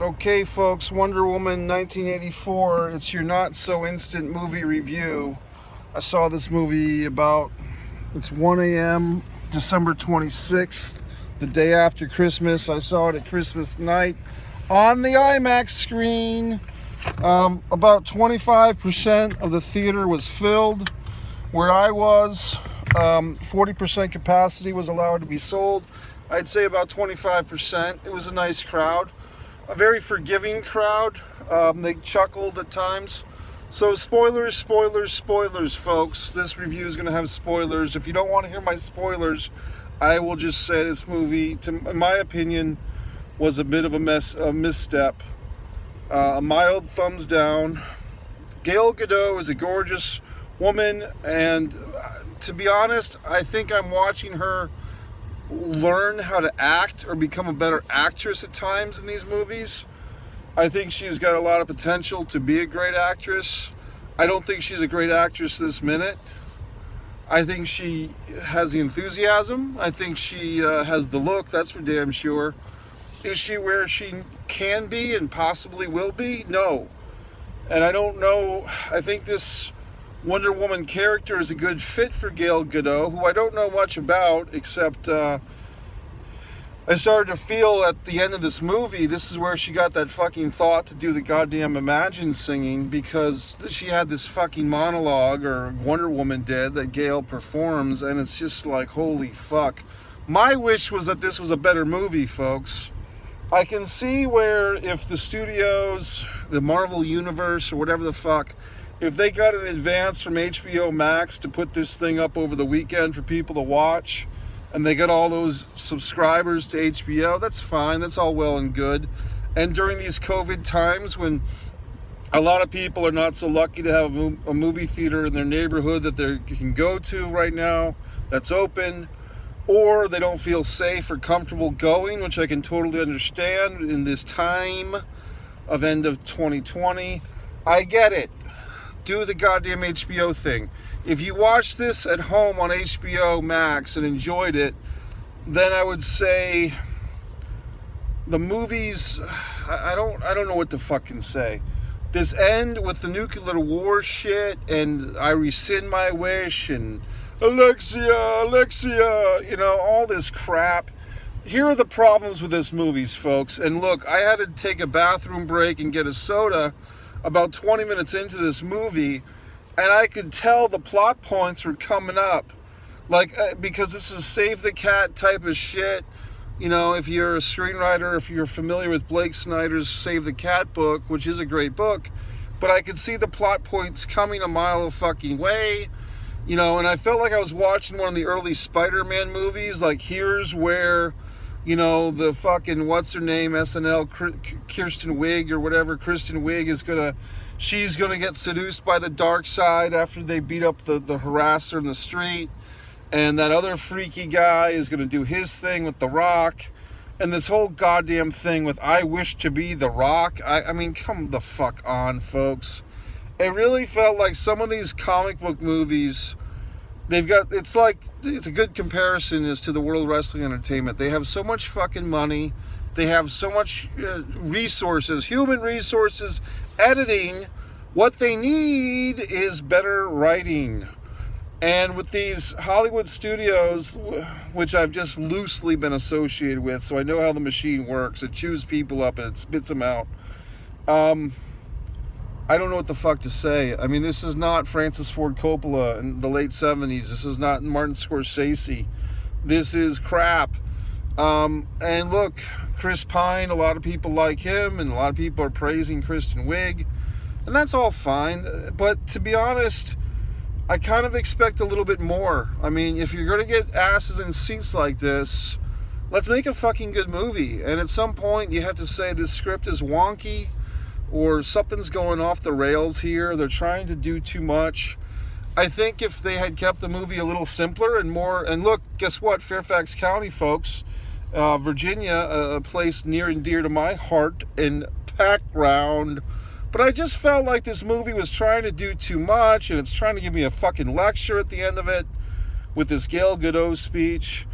Okay, folks, Wonder Woman 1984. It's your not so instant movie review. I saw this movie it's 1 a.m., December 26th, the day after Christmas. I saw it at Christmas night on the IMAX screen. About 25% of the theater was filled. Where I was, 40% capacity was allowed to be sold. I'd say about 25%. It was a nice crowd. A very forgiving crowd. They chuckled at times. So spoilers, folks. This review is going to have spoilers. If you don't want to hear my spoilers, I will just say this movie, in my opinion, was a bit of a misstep. A mild thumbs down. Gal Gadot is a gorgeous woman, and to be honest, I think I'm watching her learn how to act or become a better actress at times in these movies. I think she's got a lot of potential to be a great actress. I don't think she's a great actress this minute. I think she has the enthusiasm. I think she has the look, that's for damn sure. Is she where she can be and possibly will be? No. And I don't know. I think this Wonder Woman character is a good fit for Gal Gadot, who I don't know much about, except I started to feel at the end of this movie, this is where she got that fucking thought to do the goddamn Imagine singing, because she had this fucking monologue, or Wonder Woman did, that Gal performs, and it's just like, holy fuck. My wish was that this was a better movie, folks. I can see where if the studios, the Marvel Universe, or whatever the fuck, if they got an advance from HBO Max to put this thing up over the weekend for people to watch, and they got all those subscribers to HBO, that's fine, that's all well and good. And during these COVID times when a lot of people are not so lucky to have a movie theater in their neighborhood that they can go to right now that's open, or they don't feel safe or comfortable going, which I can totally understand in this time of end of 2020. I get it. Do the goddamn HBO thing. If you watch this at home on HBO Max and enjoyed it, then I would say the movies, I don't know what to fucking say. This end with the nuclear war shit and I rescind my wish and Alexia, all this crap. Here are the problems with this movies, folks. And look, I had to take a bathroom break and get a soda about 20 minutes into this movie, and I could tell the plot points were coming up. Because this is save the cat type of shit. If you're a screenwriter, if you're familiar with Blake Snyder's Save the Cat book, which is a great book, but I could see the plot points coming a mile of fucking way. And I felt like I was watching one of the early Spider-Man movies, like here's where, the fucking, what's her name, SNL, Kristen Wiig or whatever, Kristen Wiig she's gonna get seduced by the dark side after they beat up the harasser in the street, and that other freaky guy is gonna do his thing with The Rock, and this whole goddamn thing with I wish to be The Rock, I mean, come the fuck on, folks. It really felt like some of these comic book movies, it's a good comparison as to the World Wrestling Entertainment. They have so much fucking money. They have so much resources, human resources, editing. What they need is better writing. And with these Hollywood studios, which I've just loosely been associated with, so I know how the machine works. It chews people up and it spits them out. I don't know what the fuck to say. I mean, this is not Francis Ford Coppola in the late 70s. This is not Martin Scorsese. This is crap. And look, Chris Pine, a lot of people like him, and a lot of people are praising Kristen Wiig, and that's all fine. But to be honest, I kind of expect a little bit more. I mean, if you're going to get asses in seats like this, let's make a fucking good movie. And at some point, you have to say this script is wonky, or something's going off the rails here. They're trying to do too much. I think if they had kept the movie a little simpler and more, and look, guess what, Fairfax County, folks, Virginia, a place near and dear to my heart and background, but I just felt like this movie was trying to do too much, and it's trying to give me a fucking lecture at the end of it with this Gal Gadot speech.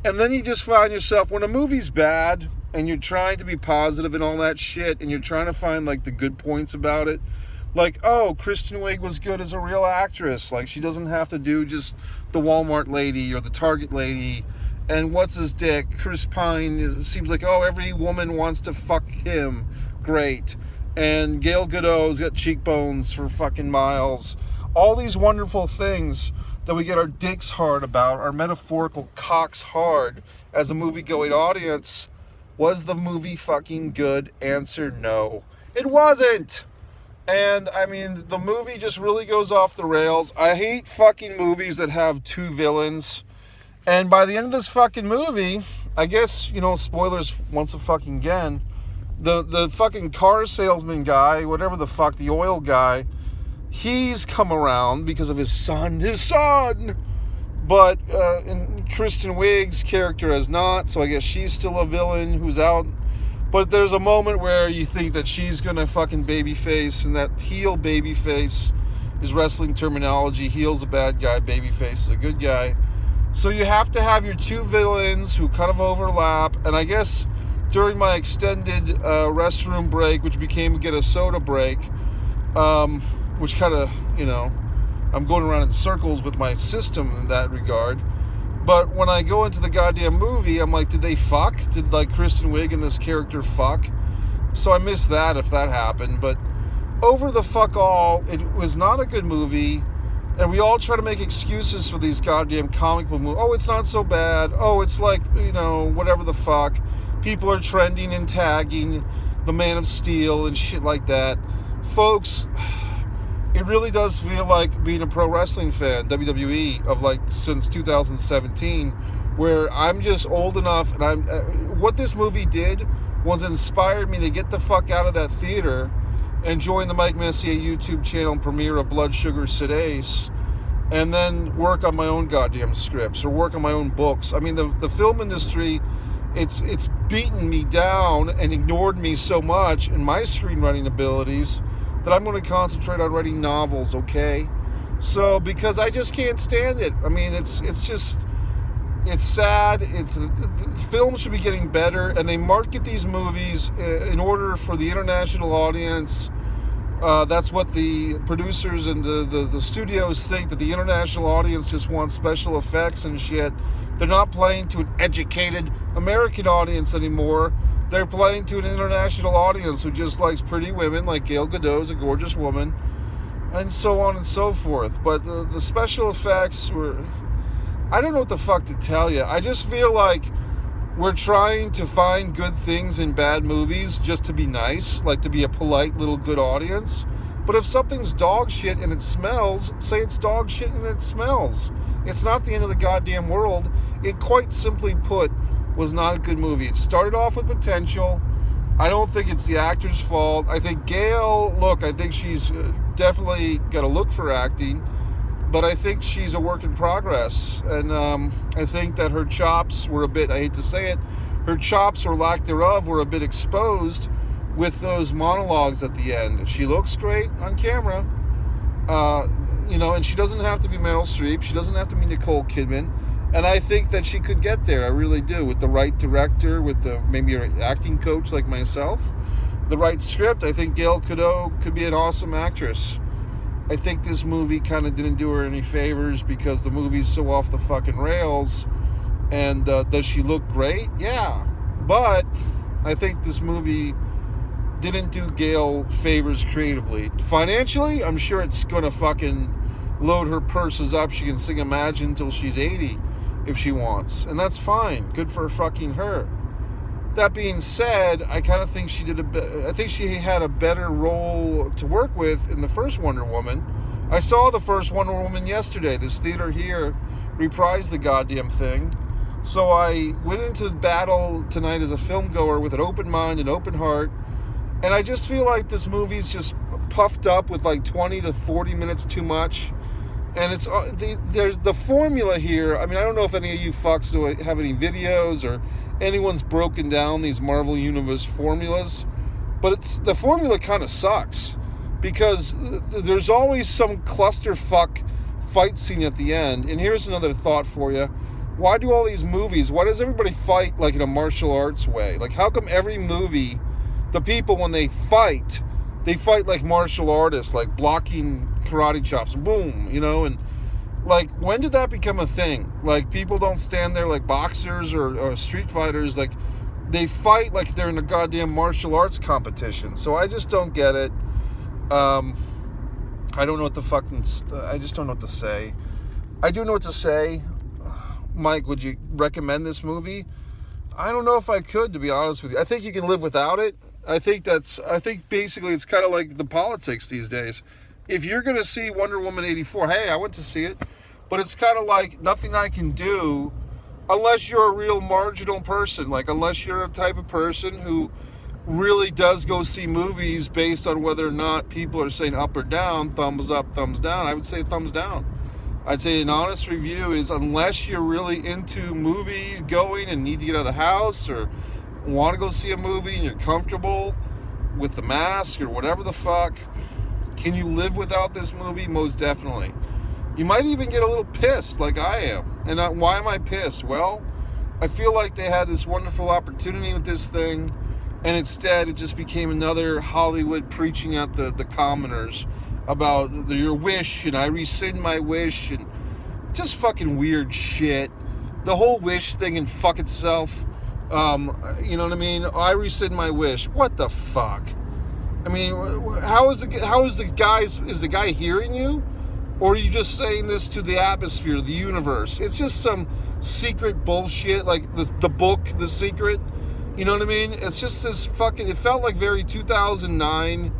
And then you just find yourself, when a movie's bad, and you're trying to be positive and all that shit, and you're trying to find like the good points about it. Like, oh, Kristen Wiig was good as a real actress. Like, she doesn't have to do just the Walmart lady or the Target lady. And what's his dick? Chris Pine, it seems like, oh, every woman wants to fuck him. Great. And Gal Gadot's got cheekbones for fucking miles. All these wonderful things that we get our dicks hard about, our metaphorical cocks hard as a movie-going audience. Was the movie fucking good? Answer no. It wasn't! And, I mean, the movie just really goes off the rails. I hate fucking movies that have two villains. And by the end of this fucking movie, I guess, you know, spoilers once again, the fucking car salesman guy, whatever the fuck, the oil guy, he's come around because of his son. But and Kristen Wiig's character has not, so I guess she's still a villain who's out. But there's a moment where you think that she's gonna fucking babyface, and that heel babyface is wrestling terminology. Heel's a bad guy, babyface is a good guy. So you have to have your two villains who kind of overlap. And I guess during my extended restroom break, which became get a soda break, which kind of, you know, I'm going around in circles with my system in that regard. But when I go into the goddamn movie, I'm like, did they fuck? Did, like, Kristen Wiig and this character fuck? So I missed that if that happened. But over the fuck all, it was not a good movie. And we all try to make excuses for these goddamn comic book movies. Oh, it's not so bad. Oh, it's like, you know, whatever the fuck. People are trending and tagging the Man of Steel and shit like that. Folks, it really does feel like being a pro wrestling fan, WWE, of like since 2017, where I'm just old enough, and what this movie did was inspired me to get the fuck out of that theater and join the Mike Messier YouTube channel premiere of Blood Sugar Sedace, and then work on my own goddamn scripts or work on my own books. I mean, the film industry, it's beaten me down and ignored me so much in my screenwriting abilities that I'm going to concentrate on writing novels, okay? So, because I just can't stand it. I mean, it's sad. The film should be getting better, and they market these movies in order for the international audience. That's what the producers and the studios think, that the international audience just wants special effects and shit. They're not playing to an educated American audience anymore. They're playing to an international audience who just likes pretty women, like Gal Gadot's a gorgeous woman, and so on and so forth. But the special effects were, I don't know what the fuck to tell you. I just feel like we're trying to find good things in bad movies just to be nice, like to be a polite little good audience. But if something's dog shit and it smells, say it's dog shit and it smells. It's not the end of the goddamn world. It, quite simply put, was not a good movie. It started off with potential. I don't think it's the actor's fault. I think Gail, look, I think she's definitely got a look for acting, but I think she's a work in progress. And I think that her chops were a bit, I hate to say it, her chops or lack thereof were a bit exposed with those monologues at the end. She looks great on camera, you know, and she doesn't have to be Meryl Streep. She doesn't have to be Nicole Kidman. And I think that she could get there. I really do. With the right director, with maybe an acting coach like myself, the right script, I think Gal Gadot could be an awesome actress. I think this movie kind of didn't do her any favors because the movie's so off the fucking rails. And does she look great? Yeah. But I think this movie didn't do Gail favors creatively. Financially, I'm sure it's going to fucking load her purses up. She can sing Imagine until she's 80. If she wants, and that's fine. Good for fucking her. That being said, I kind of think I think she had a better role to work with in the first Wonder Woman. I saw the first Wonder Woman yesterday. This theater here reprised the goddamn thing. So I went into battle tonight as a film goer with an open mind and open heart, and I just feel like this movie's just puffed up with like 20 to 40 minutes too much. And it's the formula here. I mean, I don't know if any of you fucks have any videos or anyone's broken down these Marvel Universe formulas, but the formula kind of sucks because there's always some clusterfuck fight scene at the end. And here's another thought for you. Why do all these movies, why does everybody fight like in a martial arts way? Like, how come every movie, the people, when they fight like martial artists, like blocking karate chops, boom, you know? And like, when did that become a thing? Like, people don't stand there like boxers or street fighters. Like, they fight like they're in a goddamn martial arts competition. So I just don't get it. I don't know what I just don't know what to say. I do know what to say. Mike, would you recommend this movie? I don't know if I could, to be honest with you. I think you can live without it. I think basically it's kind of like the politics these days. If you're going to see Wonder Woman 84, hey, I went to see it. But it's kind of like nothing I can do unless you're a real marginal person. Like, unless you're a type of person who really does go see movies based on whether or not people are saying up or down, thumbs up, thumbs down. I would say thumbs down. I'd say an honest review is, unless you're really into movie going and need to get out of the house or want to go see a movie and you're comfortable with the mask or whatever the fuck, can you live without this movie? Most definitely. You might even get a little pissed like I am. And why am I pissed? Well, I feel like they had this wonderful opportunity with this thing, and instead it just became another Hollywood preaching at the commoners about your wish, and I rescind my wish, and just fucking weird shit. The whole wish thing and fuck itself. You know what I mean? I rescind my wish. What the fuck? I mean, is the guy hearing you? Or are you just saying this to the atmosphere, the universe? It's just some secret bullshit, like the book, The Secret. You know what I mean? It's just this fucking, it felt like very 2009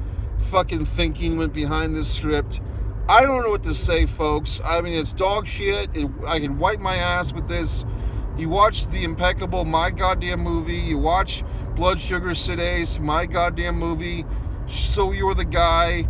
fucking thinking went behind this script. I don't know what to say, folks. I mean, it's dog shit. I can wipe my ass with this. You watch the impeccable My Goddamn Movie. You watch Blood Sugar Sid Ace, My Goddamn Movie. So You're the Guy,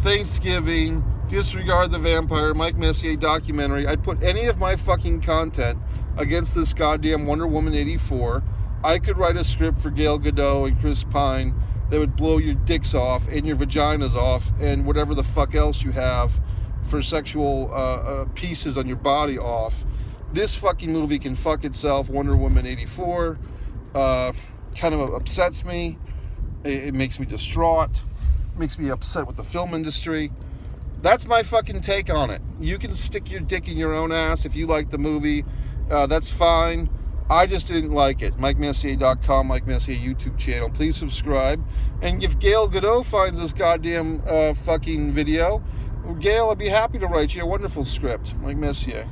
Thanksgiving, Disregard the Vampire, Mike Messier documentary. I'd put any of my fucking content against this goddamn Wonder Woman 84. I could write a script for Gal Gadot and Chris Pine that would blow your dicks off and your vaginas off and whatever the fuck else you have for sexual pieces on your body off. This fucking movie can fuck itself. Wonder Woman 84 kind of upsets me. It makes me distraught. It makes me upset with the film industry. That's my fucking take on it. You can stick your dick in your own ass if you like the movie. That's fine. I just didn't like it. MikeMessier.com, Mike Messier YouTube channel. Please subscribe. And if Gal Gadot finds this goddamn fucking video, Gail, I'd be happy to write you a wonderful script. Mike Messier.